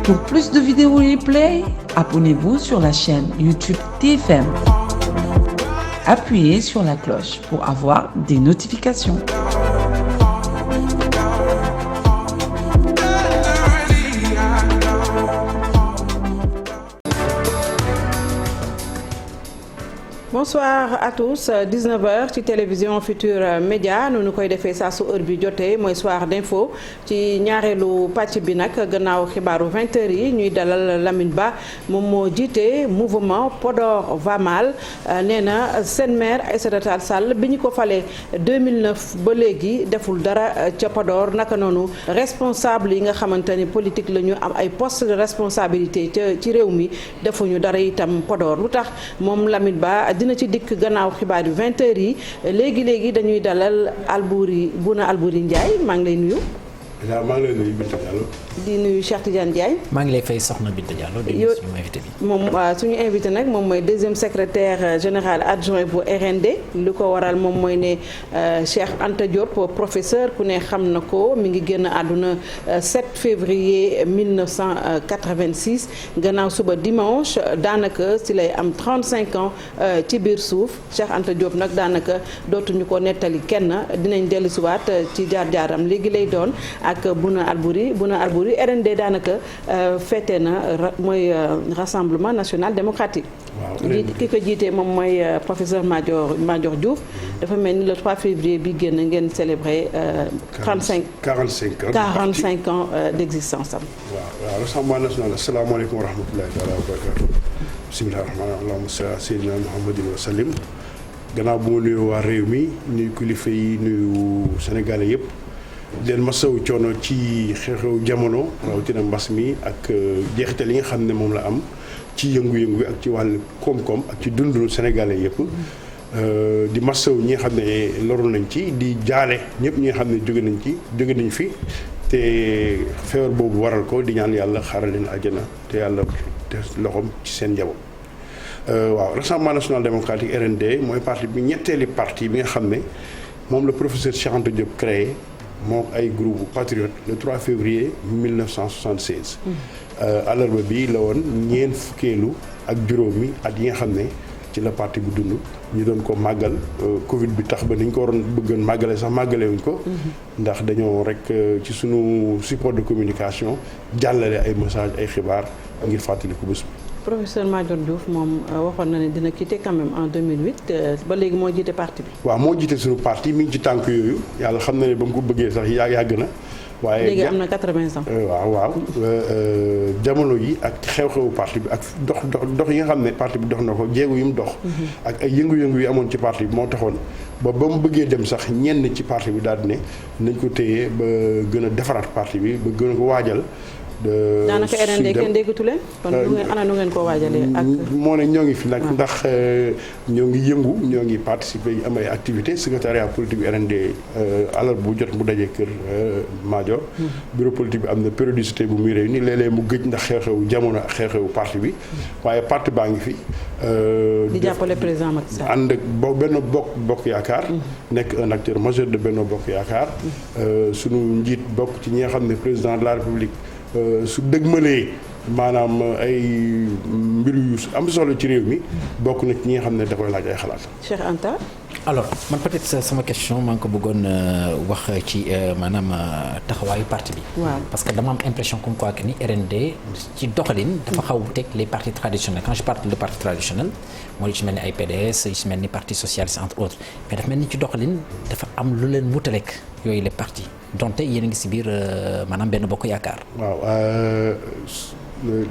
Pour plus de vidéos replay, abonnez-vous sur la chaîne YouTube TFM. Appuyez sur la cloche pour avoir des notifications. Bonsoir à tous 19h ci télévision Futurs Médias nu koy defee saa su heure bi jotee mooy soir d'info ci ñaareelu pàcc bi nag gannaaw xibaaru 20h yi ñuy dalal Lamine Ba moom moo jiite mouvement Podor va mal nee na seen maire Aïssata Tall Sall bi ñu ko falee 2009 ba léegi deful dara ca Podor naka noonu responsable yi nga xamante ni politique la ñu am ay poste de responsabilité ci réew mi defuñu dara itam Podor lu tax moom Lamine Ba dina ci dikk gannaaw xibaar yu 20h yi léegi dañuy dalal Bouna Albouri Ndiaye maa ngi lay nuyu. maa ngi lay nuyu Binta Diallo. di nuyu Cheikh Tidiane Ndiaye. maa ngi lay fay soxna Binta Diallo di nuyu suñu invité bi. moom suñu invité nag moom mooy deuxième secrétaire général adjoint bu RND lu ko waral moom mooy ne Cheikh Anta Diop professeur ku ne xam na ko mi ngi génn àdduna 7 février 1986 gannaaw suba dimanche daanaka si lay am 35 ans ci biir suuf Cheikh Anta Diop nag daanaka dootuñu ko nettali kenn dinañ dellusiwaat ci jaar-jaaram léegi lay doon ak Bouna Albouri RND daanaka fête na mooy rassemblement national démocratique. waaw ki ko jiitee moom mooy professeur Madior Diouf dafa mel ni le 3 février bi génn ngeen célébrer 45 ans d'existence am. waaw rassemblement national asalaamaaleykum wa rahmatulahi taala wa barakatu bismillahi rahmaani rahiim allahumma salli ala sayyidina muhammadin wa sallim gannaaw bu ma nuyu waa réew mi nuyu kilifa yi nuyu sénégalais yëpp. leen masawu coono ci xew-xew jamono rawatina mbas mi ak jeexital yi nga xam ne moom la am ci yëngu-yëngu bi ak ci wàllu koom-koom ak ci dundu sénégalais yëpp di masawu ñi nga xam ne loru nañ ci di jaale ñëpp ñi nga xam ne jóge nañ fi te feebar boobu waral ko di ñaan yàlla xaaral leen àjjana te yàlla te loxoom ci seen njaboot. waaw Rassemblement national démocratique RND mooy parti bi ñetteeli parti bi nga xam ne moom la professeur Cheikh Anta Diop créé. moom ay groupe patriote le 3 février 1976. àllarba bi la woon ñeent fukkeelu ak juróomi at yi nga xam ne ci la parti bu dund ñu doon ko màggal Covid bi tax ba ni ñu ko waroon bëggoon màggale sax màggale wuñ ko. ndax dañoo rek ci sunu support de communication jàllale ay message ay xibaar ngir fàttaliku bés bi. professeur Madior Diouf moom waxoon na ne dina quitter quand même en 2008 ba léegi moo jiite parti bi. waaw moo jiite suñu parti mi ngi ci tànk yooyu yàlla xam na ne ba mu ko bëggee sax yàgg na. waaye léegi am na 80 ans. waaw jamono yi ak xew-xewu parti bi ak dox yi nga xam ne parti bi dox na ko jéego yu mu dox. ak ay yëngu-yëngu yi amoon ci parti bi moo taxoon ba mu bëggee dem sax ñenn ci parti bi daal di ne nañ ko téye ba gën a defaraat parti bi ba gën a ko waajal. daanaka RND kenn déggatu leen kon nu ngeen koo waajalee ak. moo ne ñoo ngi fi nag ndax ñoo ngi yëngu ñoo ngi participer yi am ay activités secrétariat politique bi RND alal bu jot mu dajee kër Madior. bureau politique bi am na périodicité bu muy réunir léeg-léeg mu gëj ndax xew-xewu jamono ak xew-xewu parti bi waaye parti baa ngi fi. di jàppale président Macky Sall. ànd ak Benno Bokk Yaakaar. nekk un acteur majeur de Benno Bokk Yaakaar. sunu njiit bokk ci ñi nga xam ne président de la République. su dëgmalee maanaam ay mbir yu am solo ci réew mi bokk na ci ñi nga xam ne da koy laaj ay xalaat. Cheikh Anta. alors man peut-être sama question maa ngi ko bëggoon wax ci maanaam taxawaayu parti bi. waaw parce que dama am impression comme quoi que ni RND ci doxalin. dafa xaw a teg les partis traditionnels quand je parle de parti traditionnel mooy yu ci mel ni ay PDS yu ci mel ni parti socialiste entre autres mais dafa mel ni ci doxalin dafa am lu leen wutaleeg yooyu les partis donte yéen a ngi si biir maanaam benn bokk yaakaar. waaw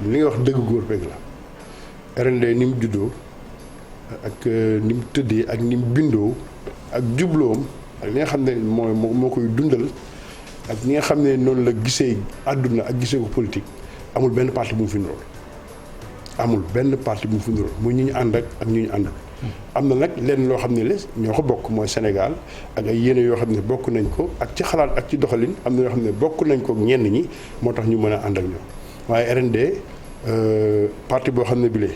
li nga wax dëgg góor beeg la RND ni mu juddoo ak ni mu tëddee ak ni mu bindoo ak jubloom ak li nga xam ne moo koy dundal ak ñi nga xam ne noonu la gisee àdduna ak gisee ko politique amul benn parti bu mu fi nirool amul benn parti bu mu fi nirool muy ñu ñu ànd ak ñu ñu àndul. am na nag lenn loo xam ne la ñoo ko bokk mooy Sénégal ak ay yéene yoo xam ne bokk nañ ko ak ci xalaat ak ci doxalin am na yoo xam ne bokk nañ ko ak ñenn ñi moo tax ñu mën a ànd ak ñoom waaye RND parti boo xam ne bile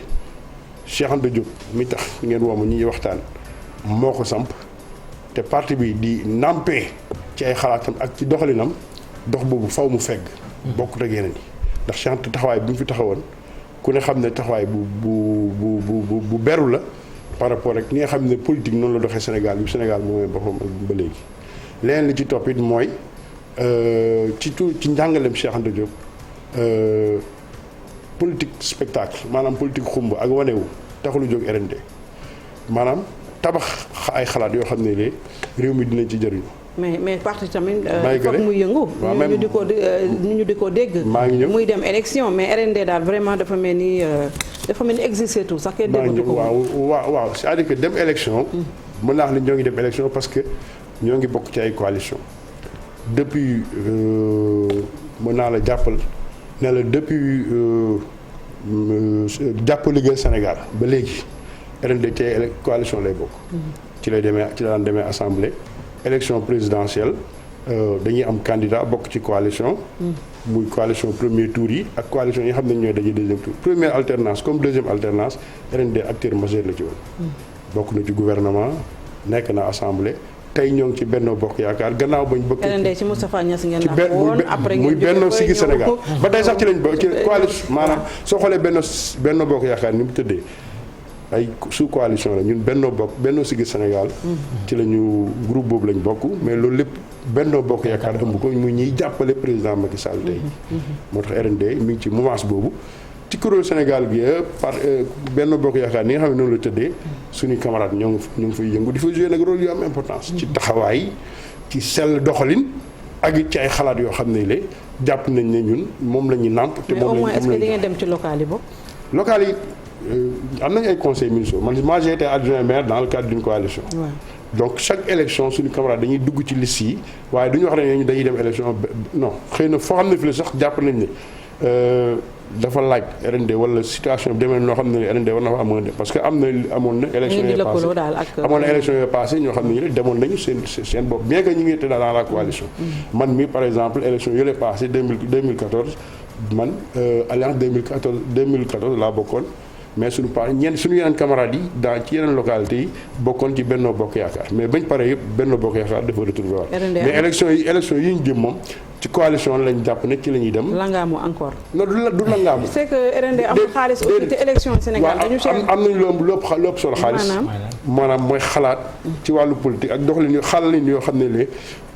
Cheikh Anta Diop mi tax ngeen woo ma ñuy waxtaan moo ko samp te parti bi di nampé ci ay xalaatam ak ci doxalinam dox boobu faw mu fegg. bokkut ak yeneen yi ndax Cheikh Anta taxawaay bi mu fi taxawoon ku ne xam ne taxawaay bu beru la par rapport ak ni nga xam ne politique noonu la doxee Sénégal yu Sénégal moomee boppam ba léegi. leneen li ci topp it mooy ci njàngaleem Cheikh Anta Diop politique spectacle maanaam politique xumb ak wanewu taxul jóg RND maanaam tabax ay xalaat yoo xam ne léegi réew mi dinañ ci jëriñu. mais parti tamit foog muy yëngu. ñu di ko dégg. muy dem élection mais RND daal vraiment dafa mel ni existé tout sax kenn déggatu ko. waaw c'est-à-dire que dem élection. mën naa wax ne ñoo ngi dem élection parce que ñoo ngi bokk ci ay coalition depuis mën naa la jàppal ne la depuis jàpp liggéey Sénégal ba léegi RND ci coalition lay bokk. ci la daan demee assemblée. élection présidentielle dañuy am candidat bokk ci coalition. muy coalition premier tour yi ak coalition yi nga xam ne ñooy daje deuxième tour première alternance comme deuxième alternance RND acteur majeur la ci woon. bokk na ci gouvernement nekk na assemblée tey ñoo ngi ci Benno Bokk Yaakaar gannaaw bañ bokk. RND ci Moustapha Niasse ngeen la woon après muy Benno Siggi Sénégal ba tey sax ci lañ bokk ci coalition maanaam soo xoolee Benno Bokk Yaakaar ni mu tëddee. ay sous coalition la ñun Benno Siggi Sénégal. ci la ñu groupe boobu lañ bokk mais loolu lépp Benno Bokk Yaakaar ëmb ko muy ñuy jàppale président Macky Sall tey. moo tax RND mi ngi ci mouvance boobu. ci kuréel Sénégal gi par Benno Bokk Yaakaar ni nga xam ne noonu la tëddee suñuy camarades ñoo ngi fay yëngu di fa jouer nag rôle yu am importance. ci taxawaay ci sell doxalin ak it ci ay xalaat yoo xam ne le jàpp nañ ne ñun moom la ñuy nàmp. te moom la ñu mais au moins est-ce que di ngeen dem ci local yi bokk. local yi. am nañu ay conseils municipaux moi j'ai été adjoint maire dans le cadre d'une coalition. Ouais. Donc chaque élection suñu camarade dañuy dugg ci liste yi waaye duñu wax ne dañuy dem élection non xëy na foo xam ne fi la sax jàpp nañ ne dafa laaj RND wala situation bi demee noo xam ne RND war na fa amoon parce que amoon na élection yooyu passé ñoo xam ne demoon nañu seen bopp bien que ñu ngi été dans la coalition. man mi par exemple élection yële passé 2014 man alliance 2014 laa bokkoon. mais suñu yeneen camarades yi ci yeneen localités yi bokkoon ci Benno Bokk Yaakaar mais bañ pare yëpp Benno Bokk Yaakaar dafa retrouvé waat mais élection yi ñu jëm moom ci coalition lañ jàpp ne ci la ñuy dem. langaamu encore. non du langaamu. c'est que RND amul xaalis aussi te élection Sénégal dañu cher. am nañu lépp solo xaalis. maanaam mooy xalaat. ci wàllu politique ak doxalin yu xalal yoo xam ne léegi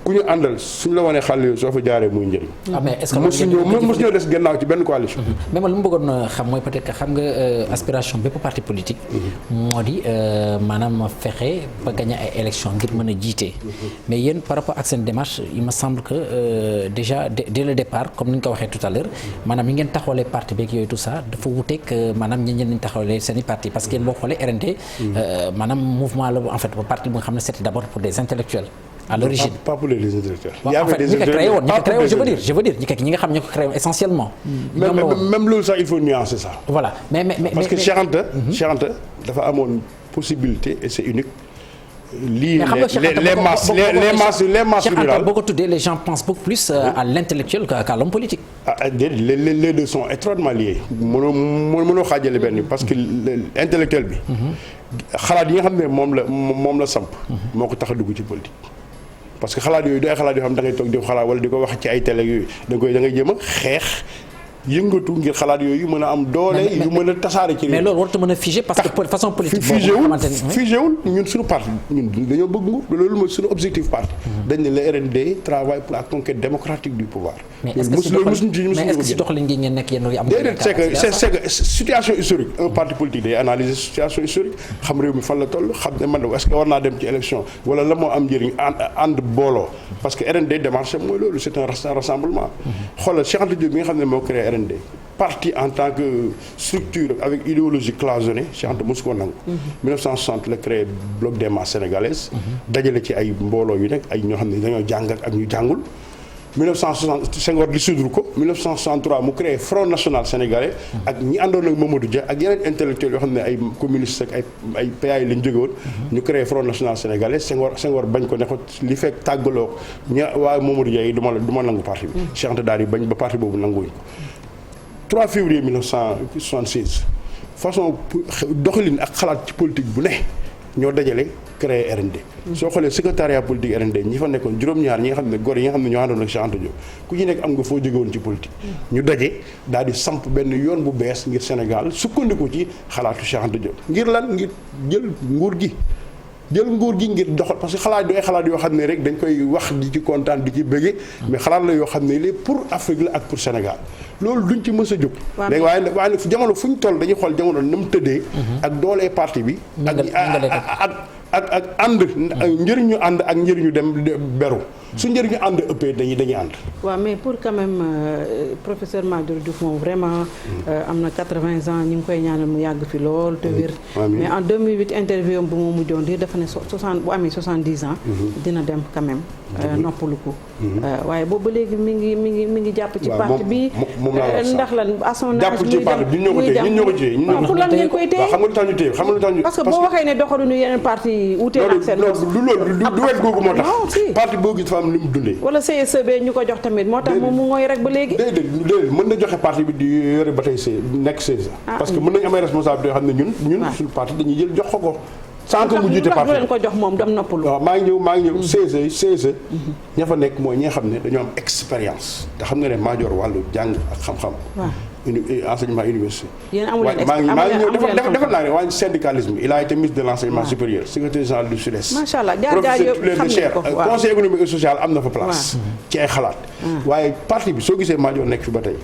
ku ñu àndal suñu la wanee xale yooyu soo fa jaaree muy njëriñ. mais est-ce que mosu ñoo des gannaaw ci benn coalition. mais man lu mu bëggoon xam mooy peut-être que xam nga aspiration bépp parti politique. moo di maanaam fexe ba gagner ay élections ngir mën a jiite. mais yéen par rapport ak seen démarche il me semble que déjà dès le départ comme ni nga ko waxee tout à l'heure maanaam ñi ngeen taxawalee parti beeg yooyu tout ça dafa wuteeg maanaam ñi ngeen taxawalee seen i parti parce que yéen boo xoolee RND. maanaam mouvement la en fait parti bu nga xam ne c'était d'abord pour des intellectuels. à l'origine pas pour les intellectuels. il y avait des intellectuels je veux dire ñi nga xam ñoo ko créé woon essentiellement. même loolu sax il faut nuancer ça. voilà mais parce que Cheikh Anta dafa amoon possibilité et c'est unique. lii les masses rurales boo ko tuddee les gens pensent beaucoup plus à l'intellectuel qu'à l'homme politique. Les deux sont étroitement liés. mënoo xaajale benn parce que intellectuel bi. xalaat yi nga xam ne moom la samp. moo ko tax a dugg ci politique. parce que xalaat yooyu du ay xalaat yoo xam da ngay toog di ko xalaat wala di ko wax ci ay télé yooyu da ngay jéem a xeex. yëngatu ngir xalaat yooyu mën a am doole yu mën a tasaare ci réew. mais loolu warut a mën a figé parce que façon politique figé wul ñun suñu parti ñun dañoo bëgg nguur loolu mooy suñu objectif parti. dañ ne le RND travaille pour la conquête démocratique du pouvoir. mais est-ce que si doxalin gi ngeen nekk yéen am. déedéet c'est que situation historique un parti politique day analyser situation historique xam réew mi fan la toll xam ne man est-ce que war naa dem ci élection wala la moo am njëriñ ànd booloo parce que RND démarche mooy loolu c'est un rassemblement. xoolal Cheikh Anta Diop bi nga xam ne moo créé RND parti en tant que structure avec idéologie cloisonnée Cheikh Anta mosu ko nangu. 1960 la créé bloc des masses sénégalaises. dajale ci ay mbooloo yu nekk ay ñoo xam ne dañoo jàng ak ñu jàngul. 1960 Senghor dissoudre ko 1963 mu créé Front National Sénégalais. ak ñi àndoon ak Mamadou Dia ak yeneen intellectuels yoo xam ne ay communistes ak ay PA yi lañ jóge woon. ñu créé Front National Sénégalais Senghor bañ ko ne ko li fekk tàggaloo waa Mamadou Dia yi du ma nangu parti bi. Cheikh Anta daal di bañ ba parti boobu nanguwuñ ko. 3 février 1976 façon doxalin ak xalaat ci politique bu ne ñoo dajale créé RND. soo xoolee secrétariat politique RND ñi fa nekkoon juróom-ñaar ñi nga xam ne góor yi nga xam ne ñoo àndoon ak Cheikh Anta Diop ku ci nekk am nga foo jóge woon ci politique. ñu daje daal di samp benn yoon bu bees ngir Sénégal sukkandiku ci xalaatu Cheikh Anta Diop ngir lan ngir jël nguur gi ngir doxal parce que xalaat du ay xalaat yoo xam ne rek dañ koy wax di ci kontaan di ci bëggee mais xalaat la yoo xam ne léegi pour Afrique la ak pour Sénégal loolu duñ ci mës a jóg léegi waaye nag jamono fu ñu toll dañuy xool jamono na mu tëddee ak doolee parti bi ak ànd njëriñu ànd ak njëriñu dem beru su njëriñu ànd ëppee dañuy ànd. waaw mais pour quand même professeur Madior Diouf moom vraiment am na 80 ans ñu ngi koy ñaanal mu yàgg fi lool te wér. mais en 2008 interview am bu mu mujjoon di dafa ne 60 bu amee 70 ans. dina dem quand même noppalu ko. waaye boobu ba léegi mi ngi jàpp ci parti bi. ndax lan à son âge jàpp ci parti bi ñun ñoo ko téye pour lan ngeen koy téye xam nga lu tax ñu téye xam nga lu tax ñu. parce que boo waxee ne doxaluñu yeneen parti yi wutee ak seen bopp. loolu du wet googu moo tax. parti boo gis am ni mu dundee. wala CSE ñu ko jox tamit moo tax moom mu ngooy rek ba léegi. déedéet mën na joxe parti bi di yore ba tey nekk CSE. parce que mën nañu amay responsabilité yoo xam ne ñun suñu parti dañuy jël jox ko. sans que mu jiite parti lu leen ko jox moom dem noppalu. waaw maa ngi ñëw CSE ña fa nekk mooy ñi nga xam ne dañoo am expérience te xam nga ne Madior wàllu jàng ak xam-xam. enseignement université. yéen amu leen maa ngi ñëw defal naa ne waa syndicalisme il a été ministre de l'enseignement supérieur secrétaire général du Sud-Est. macha allah jaar yëpp xam nañ ko waaw conseil économique et social am na fa place. ci ay xalaat. waaye parti bi soo gisee Madior nekk fi ba tey.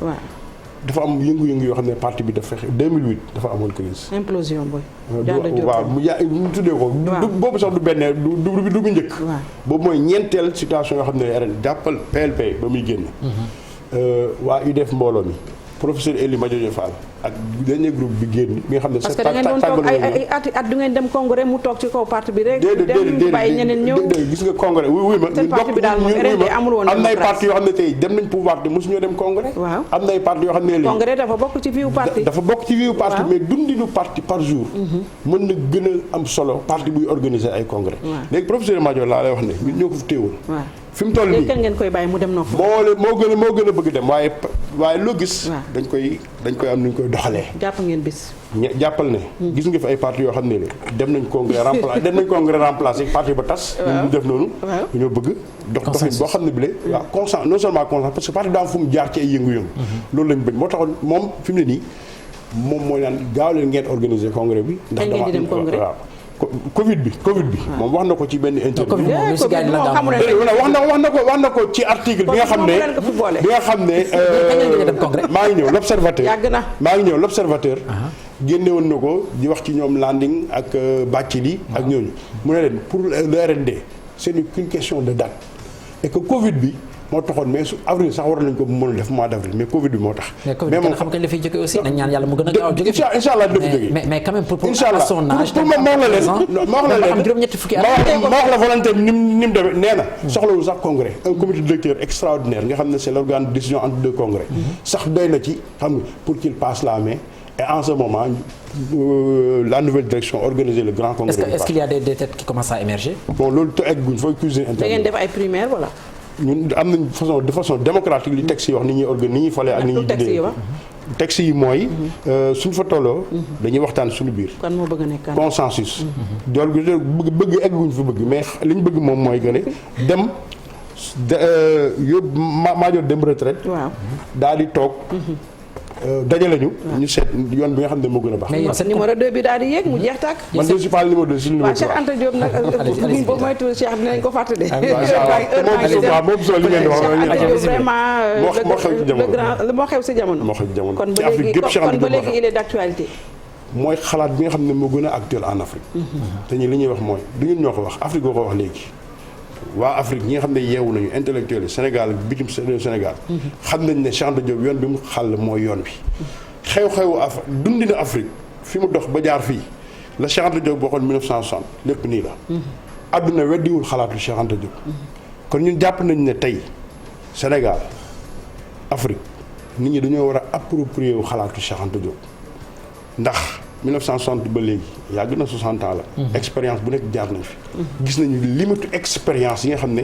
dafa am yëngu-yëngu yoo xam ne parti bi dafa 2008 dafa amoon crise. implosion booy. waaw mu tuddee ko. boobu sax du benn du bu njëkk. boobu mooy ñeenteel situation yoo xam ne ren jàppal PLP ba muy génn. waa UDF mbooloo mi. professeur Ely Madior Fall ak dernier groupe bi génn bi nga xam ne. parce que da ngeen doon toog ay at du ngeen dem congrès mu toog ci kaw parti bi rek. déedéet bàyyi ñeneen ñëw gis nga congrès wuy ma. seen parti bi daal moom RND amul woon am na ay parti yoo xam ne tey dem nañ pouvoir te mosuñoo dem congrès. waaw am na ay parti yoo xam ne léegi. congrès dafa bokk ci viwu parti. dafa bokk ci viwu parti mais dundinu parti par jour. mën na gën a am solo parti buy organiser ay congrès. léegi professeur Madior laa lay wax ne ñun ñoo ko fi téewoon. fi mu toll nii kenn ngeen koy bàyyi mu dem noppi. moo gën a bëgg dem waaye loo gis. dañ koy am nu ñu koy doxalee. jàpp ngeen bis. jàppal ne. gis nga fi ay parti yoo xam ne dem nañ congrès remplacé parti ba tas. ñu def noonu. dañoo bëgg doxin boo xam ne bi waaw constant non seulement constant parce que parti daa am fu mu jaar ci ay yëngu-yëngu. loolu lañ bëgg moo taxoon moom fi mu ne nii moom mooy naan gaaw leen ngeen organiser congrès bi. ndax dama ngeen di dem congrès waaw. Covid bi moom wax na ko ci benn interview. wax na ko ci article bi nga xam ne maa ngi ñëw l'observateur génne woon na ko di wax ci ñoom Landing ak Bathily ak ñooñu mu ne leen pour le RND c'est une question de date et que Covid bi moo taxoon mais su avril sax war nañ ko mën a def mois d'avril mais Covid bi moo tax. mais moom xam nga la fiy jóge aussi nañ ñaan yàlla mu gën a gaaw jóge fi. incha allah dina fi jóge mais quand même pour à son âge. pour ma wax la volonté bi ni mu demee nee na. soxlawul sax congrès un comité directeur extraordinaire nga xam ne c'est l'organe de décision entre deux congrès. sax doy na ci xam nga pour qu'il passe la main. Et en ce moment la nouvelle direction organiser le grand congrès. Est-ce qu'il y a des têtes qui commencent à émerger? Bon loolu te egguñ fooy cuisine interne. da ngeen def ay primaires voilà. ñun am nañ de façon démocratique li texte yi wax ni ñuy falee ak ni ñuy jiite texte yi mooy suñ fa tolloo dañuy waxtaan suñu biir kan moo bëgg a nekk consensus dool bëgg egguñ fa bëgg mais li ñu bëgg moom mooy que ne dem yóbbu Madior dem retraite daal di toog dajale ñu seet yoon bi nga xam ne moo gën a baax. mais yow numéro 2 bi daal di yéeg mu jeex tàkk. man de si pas numéro 2 si numéro 3. waaw Cheikh Anta Diop nag boobu mooy tuuti Cheikh dinañ ko fàtte de. moom soo li ngeen di wax vraiment moo xew si jamono. moo xew si jamono kon ba léegi il est d'actualité. mooy xalaat bi nga xam ne moo gën a actuel en Afrique. te ñi li ñuy wax mooy du ñun ñoo ko wax Afrique boo ko wax léegi. waa Afrique ñi nga xam ne yeewu nañu intellectuel yi Sénégal bitim Sénégal xam nañ ne Cheikh Anta Diop yoon bi mu xàll mooy yoon bi xew-xewu dundina Afrique fi mu dox ba jaar fii la Cheikh Anta Diop waxoon 1960 lépp nii la àdduna weddiwul xalaatu Cheikh Anta Diop kon ñun jàpp nañ ne tey Sénégal Afrique nit ñi dañoo war a approprier wu xalaatu Cheikh Anta Diop ndax 1960 ba léegi yàgg na 60 ans la. expérience bu nekk jaar nañ fi. gis nañu limite expérience yi nga xam ne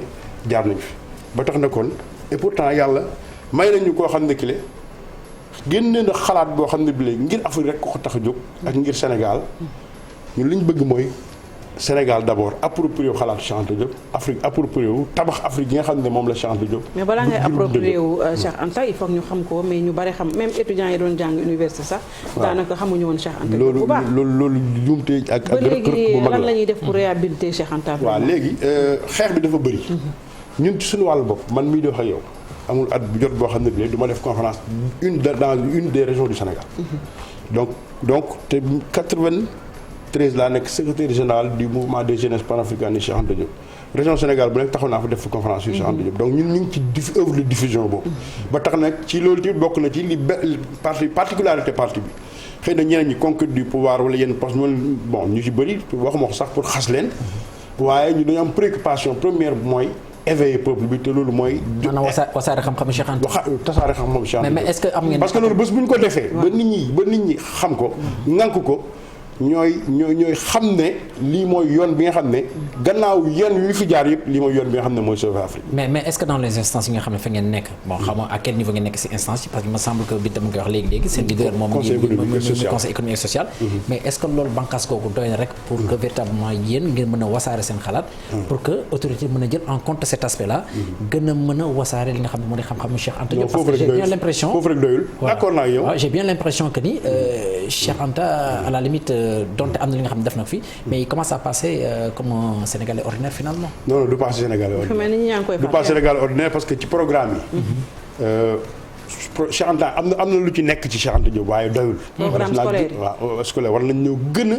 jaar nañ fi ba tax na kon et pourtant yàlla may nañu koo xam ne kile génne na xalaat boo xam ne bi léegi ngir Afrique rek ko tax a jóg. ak ngir Sénégal ñun li ñu bëgg mooy Sénégal d'abord approprié wu xalaatu Cheikh Anta Diop Afrique approprié wu tabax Afrique yi nga xam ne moom la Cheikh Anta Diop. mais balaa ngay approprié wu Cheikh Anta il faut ñu xam ko mais ñu bari xam même étudiants yi doon jàng université sax. daanaka xamuñu woon Cheikh Anta Diop bu baax loolu jumte ak ba léegi lan la ñuy def pour réhabiliter Cheikh Anta. waaw léegi xeex bi dafa bëri. ñun ci suñu wàllu bopp man mii di wax ak yow amul at bu jot boo xam ne bii du ma def conférence dans une des régions du Sénégal. donc te 93 laa nekk secrétaire général du mouvement des jeunesses panafricanistes Cheikh Anta Diop région Sénégal bu nekk taxaw naa fa def conférence sur Cheikh Anta Diop donc ñun ñu ngi ci œuvre de diffusion boobu. ba tax nag ci loolu tamit bokk na ci li particularité parti bi xëy na ñeneen ñi conquête du pouvoir wala yenn poste bon ñu ci bëri waxuma ko sax pour xas leen waaye ñu dañu am préoccupation première mooy. éveiller peuple bi te loolu mooy. maanaam wasaare xam-xamu Cheikh Anta. tasaare xam-xamu Cheikh Anta. mais est-ce que am ngeen. parce que loolu bés bu ñu ko defee. ba nit ñi xam ko. ŋànk ko ñooy xam ne lii mooy yoon bi nga xam ne gannaaw yoon yu fi jaar yëpp lii mooy yoon bi nga xam ne mooy sauver Afrique. mais est-ce que dans les instances yi nga xam ne fa ngeen nekk bon xam nga à quel niveau ngeen nekk ci instance yi parce que il me semble que bi tam nga wax léegi seen leader moom conseil économique et social. mais est-ce que loolu bànqaas kooku doy na rek pour que véritablement yéen ngeen mën a wasaare seen xalaat. pour que autorité mën a jël en compte cet aspect là. gën a mën a wasaare li nga xam ne moo di xam-xamu Cheikh Anta Diop. parce que j'ai bien l'impression foofu rek doyul d'accord naa yow. j'ai bien l'impression que ni Cheikh Anta à la limite donte am na li nga xam ne def na fi mais il commence à passer comme un Sénégalais ordinaire finalement. non du passer Sénégalais ordinaire du passer Sénégalais ordinaire parce que ci programme yi. Cheikh Anta am na lu ci nekk ci Cheikh Anta Diop waaye doyul. programme scolaire waaw scolaire war nañ ñoo gën a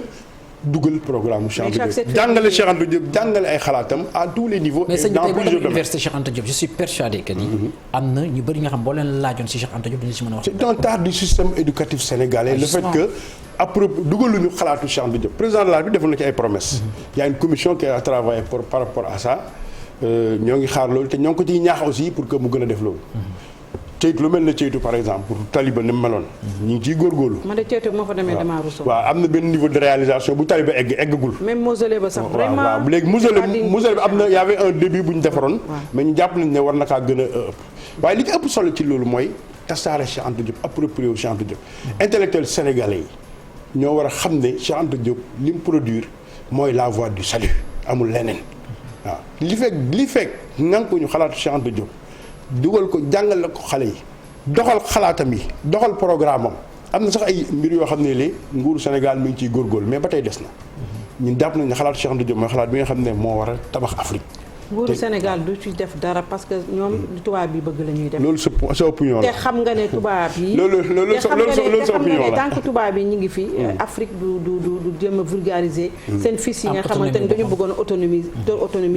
dugal programme Cheikh Anta Diop jàngale Cheikh Anta Diop jàngale ay xalaatam à tous les niveaux. mais et dans plusieurs domaines. université Cheikh Anta Diop je suis persuadé que ni. am na ñu bëri nga xam boo leen laajoon si Cheikh Anta Diop dañu si mën a wax. c'est un tard du système éducatif sénégalais. le fait que après dugaluñu xalaatu Cheikh Anta Diop président de la République defoon na ci ay promesses. il y a une commission qui a travaillé par rapport à ça ñoo ngi xaar loolu te ñoo ngi ko ciy ñaax aussi pour que mu gën a def loolu. ceytu lu mel ne ceytu par exemple pour taliba ni mu meloon. ñu ngi ciy góorgóorlu. man de ceytu moo fa demee damaa ruusoo. waaw am na benn niveau de réalisation bu taliba eggagul. même mausolée ba sax vraiment. waaw léegi mausolée bi am na y avait un début bu ñu defaroon. mais ñu jàpp nañ ne war na kaa gën a ëpp. waaye li ci ëpp solo ci loolu mooy tasaare Cheikh Anta Diop approprié wu Cheikh Anta Diop. intellectuels sénégalais yi ñoo war a xam ne Cheikh Anta Diop li mu produire mooy la voie du salut amul leneen waaw li fekk ngan ko ñu xalaatu Cheikh Anta Diop. dugal ko jàngale ko xale yi doxal xalaatam yi doxal programme am na sax ay mbir yoo xam ne léegi nguuru Sénégal mi ngi ciy góorgóorlu mais ba tey des na ñun jàpp nañ ne xalaatu Cheikh Anta Diop mooy xalaat bi nga xam ne moo war a tabax Afrique. nguuru Sénégal du ci def dara parce que ñoom tubaab bi bëgg la ñuy def. loolu sa opinion la te xam nga ne tubaab yi. loolu sa opinion la tant que tubaab yi ñu ngi fi. Afrique du jéem a vulgariser. seen fils yi nga xamante ne dañu bëggoon autonomie.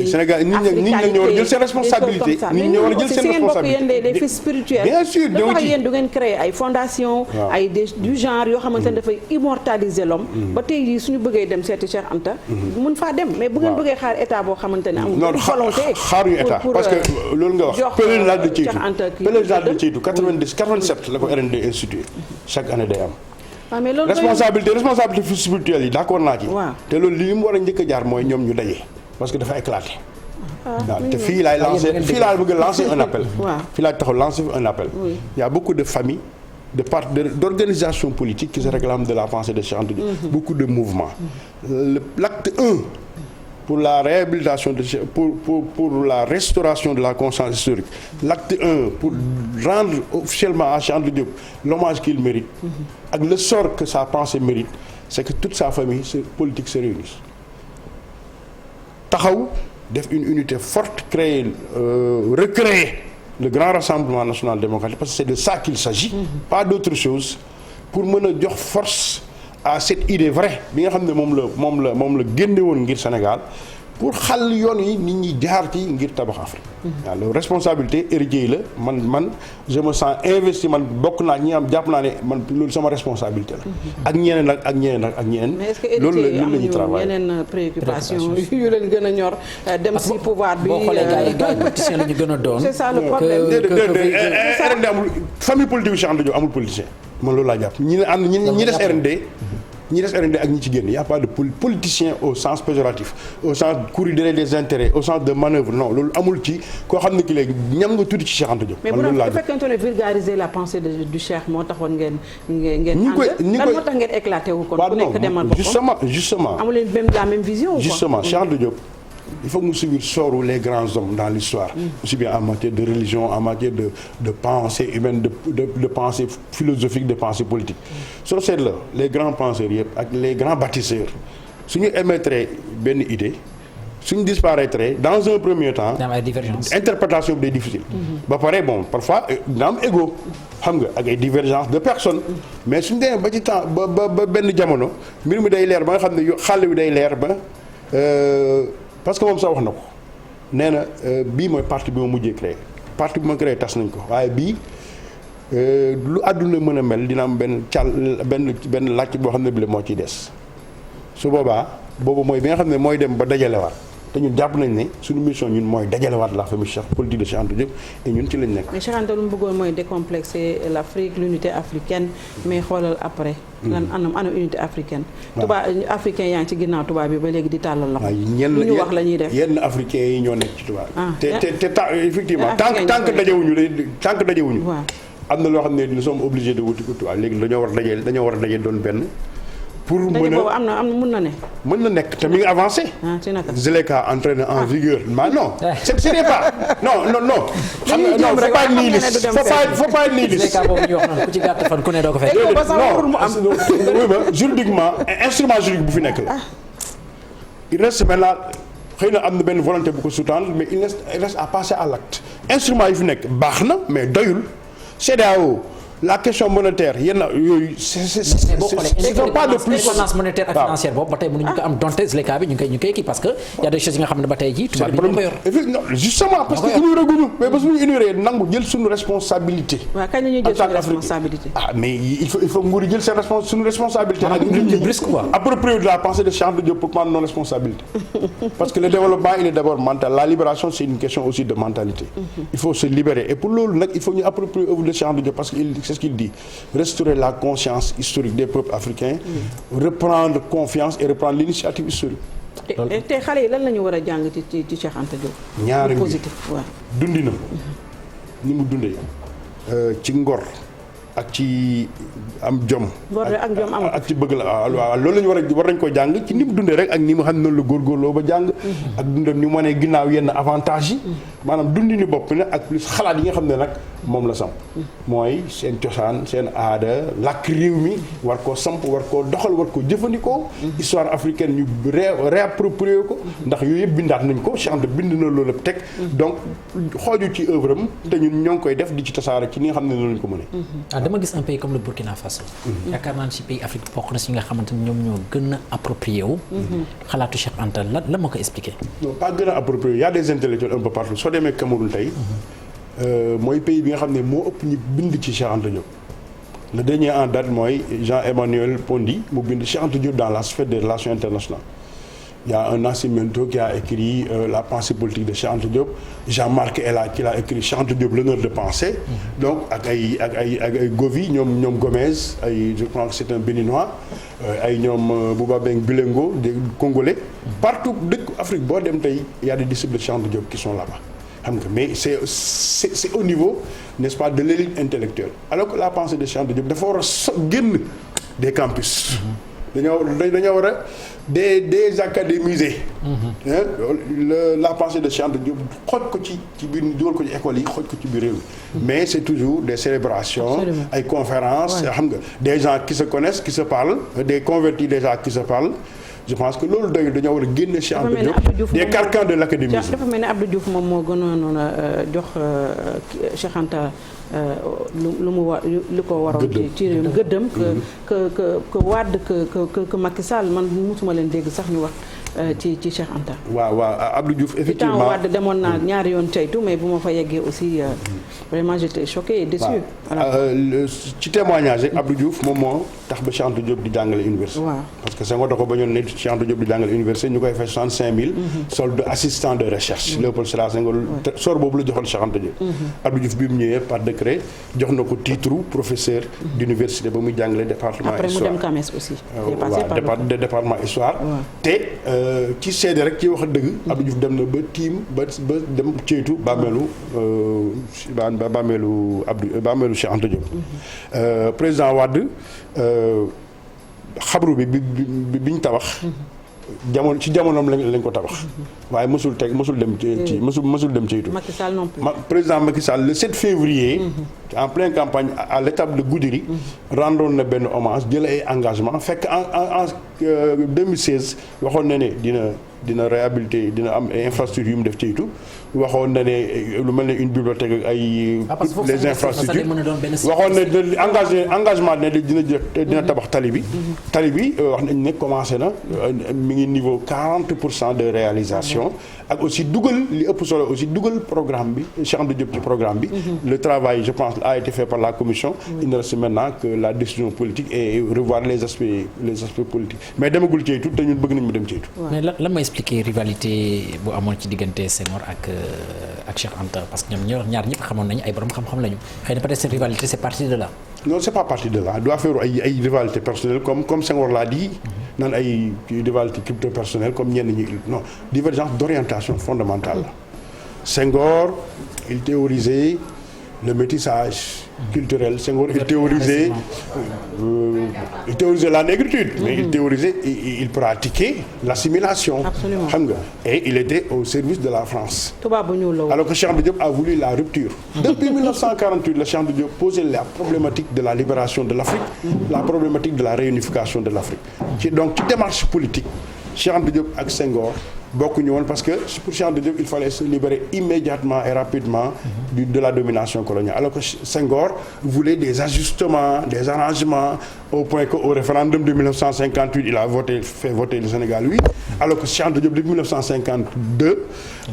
Sénégal nit ñi ñoo war a jël seen responsabilité. nit ñi war a jël seen responsabilité mais yéen les fils spirituels. bien sûr ñoo dafa ci yéen du ngeen créer ay fondation ay du genre yoo xamante ne dafay immortaliser l'homme ba tey jii suñu bëggee dem seeti Cheikh Anta. mun faa dem mais bu ngeen bëggee xaar état boo xamante ne amul. xaaruñu état parce que loolu nga wax pèlerinage de Ceytu 87 la ko RND institué chaque année day am responsabilité spirituelle yi d'accord naa ci te loolu li mu war a njëkk a jaar mooy ñoom ñu daje parce que dafa éclaté waaw te fii laay bëgg a lancer un appel fii laay taxaw lancer un appel il y a beaucoup de familles d'organisations politiques qui se réclament de la pensée de Cheikh Anta Diop beaucoup de mouvements l'acte 1 pour la réhabilitation pour la restauration de la conscience historique l'acte 1 pour rendre officiellement à Cheikh Anta Diop l'hommage qu'il mérite ak le sort que sa pensée mérite c'est que toute sa famille politique se réunisse taxaw def une unité forte recréer le grand rassemblement national démocratique parce que c'est de ça qu'il s'agit pas d'autre chose pour mën a jox force à cette idée vraie bi nga xam ne moom la génne woon ngir Sénégal pour xal yoon yi nit ñi jaar ci ngir tabax Afrique. waaw loolu responsabilité héritier yi la man je me sens investi man bokk naa ñi am jàpp naa ne man loolu sama responsabilité la. ak ñeneen. mais est-ce que loolu héritier yi la ñuy travailler yeneen préoccupation yu leen gën a ñor dem si pouvoir bi. boo xoolee gars yi politiciens la ñu gën a doon. c'est ça le problème. RND amul famille politique Cheikh Anta Diop amul politicien man loolu laa jàpp ñi des RND ñi des RND ak ñi ci génn y a pas de politicien au sens péjoratif au sens courir derrière des intérêts au sens de manœuvre non loolu amul ci koo xam ne ki léegi ñam nga tuuti ci Cheikh Anta Diop. mais bu fekkente ne vulgariser la pensée du Cheikh moo taxoon ngeen ànd lan moo tax ngeen éclaté wu kon ku nekk demal boppam justement amu leen même la même vision ou justement Cheikh Anta Diop il faut que mu suivre sooru les grands hommes dans l'histoire aussi bien en matière de religion en matière de pensée humaine de pensée philosophique de pensée politique soo seet la les grands penseurs yëpp ak les grands bâtisseurs suñu émettre benn idée suñu disparaître dans un premier temps interprétation bi day difficile ba pare bon parfois dina am égo xam nga ak ay divergence de personnes mais suñu demee ba ci temps ba benn jamono mbir mi day leer ba nga xam ne xàll bi day leer ba parce que moom sax wax na ko nee na bii mooy parti bi ma mujjee créé parti bi ma créé tas nañ ko waaye bii lu àdduna mën a mel dina am benn làcc boo xam ne bi la moo ciy des su boobaa boobu mooy bi nga xam ne mooy dem ba dajalewaat te ñun jàpp nañ ne suñu mission ñun mooy dajalewaat la famille Cheikh politique de Cheikh Anta Diop et ñun ci lañ nekk. mais Cheikh Anta lu mu bëggoon mooy décomplexer l'Afrique l'unité africaine mais xoolal après. lan anam unité africaine. tubaab africain yaa ngi ci ginnaaw tubaab bi ba léegi di tàllal loxo. lu ñu wax la ñuy def yenn africain yi ñoo nekk ci tubaab effectivement tant que dajewuñu. waaw am na loo xam ne nous sommes obligés de wuti ko tubaab léegi dañoo war a daje doon benn. pour mën a am na mën na ne. mën na nekk te mi ngi avancé. ci naka Zeleka entraîné en vigueur. mais non ce n'est pas non. xam nga non faut pas nihiliste faut pas nihiliste. Zeleka boobu ñu wax noonu ku ci gàtt fan ku ne doo ko fekk. non juridiquement instrument juridique bu fi nekk la. il reste maintenant xëy na am na benn volonté bu ko sous-tendre mais il reste à passer à l'acte instrument yi fi nekk baax na mais doyul CEDEAO. la question monétaire yenn yooyu c'est pas de plus indépendance monétaire ak financière boobu ba tey mënuñu ko am donte Zeleka bi ñu ngi koy kii parce que y a des choses yi nga xam ne ba tey jii tubaab bi ñu ko yor justement parce que ignoré guñu mais parce que ñu ignoré nangu jël suñu responsabilité waaw kañ la ñuy jël suñu responsabilité mais il faut nguur yi jël suñu responsabilité ak approprié de la pensée de Cheikh Anta Diop pour prendre nos responsabilités parce que le développement il est d'abord mental la libération c'est une question aussi de mentalité il faut se libérer et pour loolu nag il faut ñu approprier œuvre de Cheikh Anta Diop parce que c'est ce qu'il dit restaurer la conscience historique des peuples africains reprendre confiance et reprendre l'initiative historique te xale yi lan la ñu war a jàng ci Cheikh Anta Diop ñaari positif waaw dundi na ni mu dundee ci ngor ak ci am jom ak ci bëgg la waaw loolu la ñu war nañ ko jàng ci ni mu dundee rek ak ni mu xam ne noonu la góorgóorloo ba jàng ak dundam ni mu mënee ginnaaw yenn avantage yi maanaam dundi ni bopp ne ak plus xalaat yi nga xam ne nag moom la samp mooy seen cosaan seen aada làkk réew mi war koo samp war koo doxal war koo jëfandikoo histoire africaine ñu réapproprier ko ndax yooyu yëpp bindaat nañ ko Cheikh Anta bind na loolu teg donc xooju ci œuvre am te ñun ñoo ngi koy def di ci tasaare ci ni nga xam ne noonu lañ ko mënee dama gis un pays comme le Burkina Faso yaakaar naa ne ci pays Afrique bokk na si nga xamante ne ñoom ñoo gën a approprié wu xalaatu Cheikh Anta la ma ko expliqué non pas gën a approprié y a des intellectuels un peu partout soo demee Cameroun tey mooy pays bi nga xam ne moo ëpp ñu bind ci Cheikh Anta Diop le dernier en date mooy Jean-Emmanuel Pondy mu bind Cheikh Anta Diop dans la sphère des relations internationales il y a un Nascimento qui a écrit la pensée politique de Cheikh Anta Diop Jean-Marc Ella qui a écrit Cheikh Anta Diop l'honneur de penser donc ak ay Govi ñoom Gomez je crois que c'est un béninois ay ñoom Bouba Beng Bilengo des Congolais partout dëkk Afrique boo dem tey y a des disciples de Cheikh Anta Diop qui sont là-bas xam nga mais c'est au niveau n'est-ce pas de l'élite intellectuelle alors que la pensée de Cheikh Anta Diop dafa war a génn des campus dañoo war a des académisés la pensée de Cheikh Anta Diop xooj ko ci biir dugal ko ci école yi xooj ko ci biir réew mi mais c'est toujours des célébrations ay conférences xam nga des gens qui se connaissent qui se parlent des convertis déjà qui se parlent je pense que loolu dañoo war a génne Cheikh Anta Diop des carcans de l'académisme dafa mel ne Abdou Diouf moom moo gënoon a jox Cheikh Anta lu mu war lu ko waroon ci réew mi gëddëm que Wade que Macky Sall man mosuma leen dégg sax ñu wax ci Cheikh Anta. waaw Abdou Diouf effectivement temps Wade demoon naa ñaari yoon ceytu mais bu ma fa yeggee aussi vraiment j'étais choqué et déçu. ci témoignage rek Abdou Diouf moom moo tax ba Cheikh Anta Diop di jàngale université. parce que Senghor da ko bañoon ne Cheikh Anta Diop di jàngale université ñu koy fay 65000. solde assistant de recherche. Léopold Sédar Senghor sor boobu la joxoon Cheikh Anta Diop. Abdou Diouf bi mu ñëwee par décret jox na ko titre professeur d'université ba muy jàngale département histoire. après mu dem CAMES aussi. département histoire. te ci seede rek ci wax dëgg. Abdou Diouf dem na ba tiim ba dem ceytu bàmmeelu Cheikh Anta Diop. président Wade xabru bi ñu tabax. ci jamonoom lañ ko tabax. waaye mësul dem ceytu. Macky Sall non plus. président Macky Sall le 7 février. en pleine campagne à l'étape de Goudiri. rendoon na benn hommage jël ay engagement fekk en 2016 waxoon na ne dina réhabiliter dina am infrastructure yu mu def ceytu waxoon na ne lu mel ne une bibliothèque ak ay. les infrastructures waxoon na engagement ne dina tabax tali bi. tali bi wax nañ ne commencé na mi ngi niveau 40% de réalisation. ak aussi dugal li ëpp solo aussi dugal programme bi Cheikh Anta Diop ci programme bi. le travail je pense a été fait par la commission. il ne reste maintenant que la décision politique et revoir les aspects politiques mais demagul ceytu te ñun bëgg nañ mu dem ceytu. mais lan mooy expliquer rivalité bu amoon ci diggante Senghor ak Cheikh Anta parce que ñoom ñaar ñëpp xamoon nañu ay borom xam-xam lañu xëy na peut-être cette rivalité c'est parti de là. non c'est pas parti de là doit faire ay rivalité personnelle comme Senghor l'a dit. naan ay rivalité crypto personnelle comme ñenn ñi non divergence d'orientation fondamentale la. Senghor il théorisait le métissage culturel. Senghor il théorisait la négritude. mais il théorisait il pratiquait l'assimilation. xam nga et il était au service de la France. alors que Cheikh Anta Diop a voulu la rupture. depuis 1948 le Cheikh Anta Diop posait la problématique de la libération de l'Afrique. la problématique de la réunification de l'Afrique. donc ci démarche politique Cheikh Anta Diop ak Senghor bokkuñu woon parce que pour Cheikh Anta Diop il fallait se libérer immédiatement et rapidement de la domination coloniale alors que Senghor voulait des ajustements des arrangements au point que au référendum de 1958 il a fait voter le Sénégal oui alors que Cheikh Anta Diop depuis 1952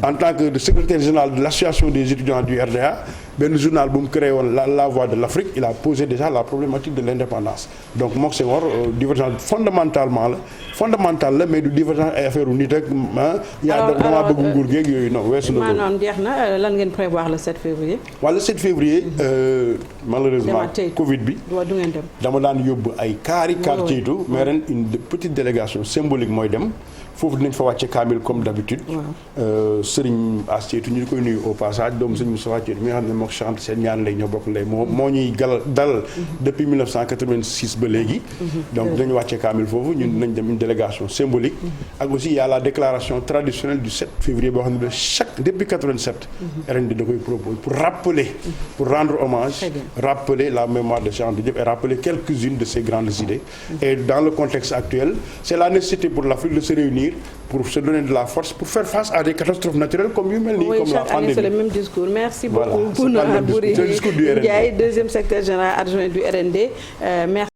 en tant que secrétaire général de l'association des étudiants du RDA benn journal bu mu créé woon la voix de l'Afrique il a posé déjà la problématique de l'indépendance donc mook Senghor divergence fondamentale la mais du divergence ay affaire u nit ak yaa damaa bëgg nguur geeg yooyu non weesu na maanaam jeex na lan ngeen prévoir le 7 février waaw le 7 février malheureusement Covid bi dama daan yóbbu ay kaar ceytu mais ren une petite délégation symbolique mooy dem foofu dinañ fa wàcce kaamil comme d'habitude Serigne As Ceytu ñu koy nuyu au passage doomu Serigne Moustapha Ceytu mi nga xam ne moo chante seen ñaan lay ñoo bokk lay moo ñuy dalal depuis 1986 ba léegi donc dinañ wàcce kaamil foofu ñun dinañ dem une délégation symbolique ak aussi il y a la déclaration traditionnelle du 7 février boo xam ne depuis 87 RND da koy proposer pour rendre hommage rappeler la mémoire de Cheikh Anta Diop et rappeler quelques-unes de ses grandes idées et dans le contexte actuel c'est la nécessité pour l'Afrique de se réunir pour se donner de la force pour faire face à des catastrophes naturelles comme yu mel nii comme la pandémie. C'est le même discours. Merci beaucoup. C'est le discours du RND. Ndiaye, deuxième secrétaire général adjoint du RND. Merci.